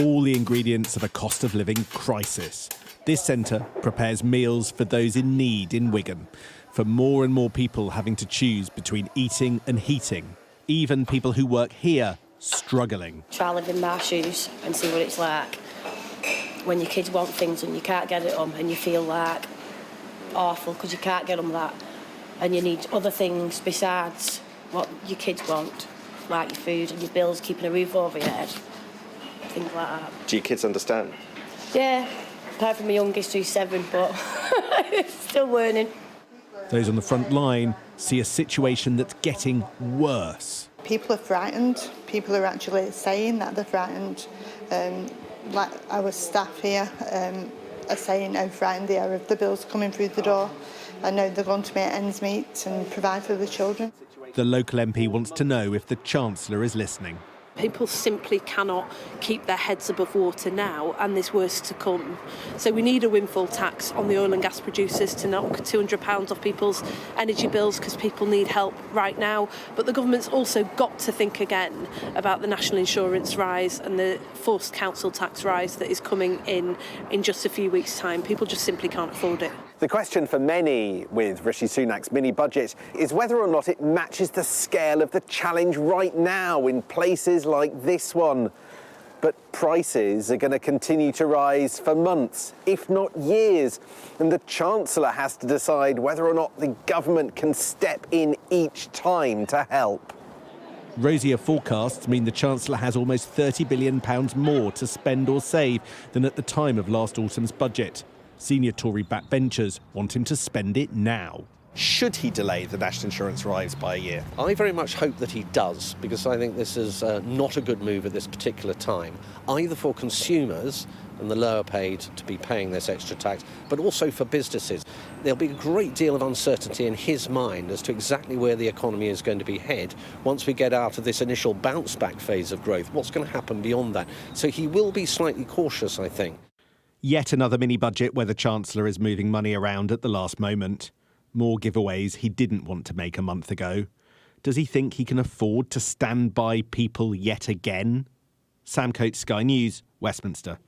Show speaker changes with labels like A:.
A: all the ingredients of a cost of living crisis. This centre prepares meals for those in need in Wigan, for more and more people having to choose between eating and heating, even people who work here struggling.
B: Try live in my shoes and see what it's like when your kids want things and you can't get it them, and you feel like awful because you can't get them that, and you need other things besides what your kids want, like your food and your bills, keeping a roof over your head, things like that.
C: Do your kids understand?
B: Yeah, apart from my youngest who's 7, but still learning.
A: Those on the front line see a situation that's getting worse.
D: People are frightened. People are actually saying that they're frightened. Like our staff here are saying how frightened they are of the bills coming through the door. I know they're going to make ends meet and provide for the children.
A: The local MP wants to know if the Chancellor is listening.
E: People simply cannot keep their heads above water now, and there's worse to come. So we need a windfall tax on the oil and gas producers to knock £200 off people's energy bills, because people need help right now. But the government's also got to think again about the national insurance rise and the forced council tax rise that is coming in just a few weeks' time. People just simply can't afford it.
C: The question for many with Rishi Sunak's mini-budget is whether or not it matches the scale of the challenge right now in places like this one. But prices are going to continue to rise for months, if not years, and the Chancellor has to decide whether or not the government can step in each time to help.
A: Rosier forecasts mean the Chancellor has almost £30 billion more to spend or save than at the time of last autumn's budget. Senior Tory backbenchers want him to spend it now. Should he delay the national insurance rise by a year?
F: I very much hope that he does, because I think this is not a good move at this particular time, either for consumers and the lower paid to be paying this extra tax, but also for businesses. There'll be a great deal of uncertainty in his mind as to exactly where the economy is going to be head once we get out of this initial bounce-back phase of growth. What's going to happen beyond that? So he will be slightly cautious, I think.
A: Yet another mini-budget where the Chancellor is moving money around at the last moment. More giveaways he didn't want to make a month ago. Does he think he can afford to stand by people yet again? Sam Coates, Sky News, Westminster.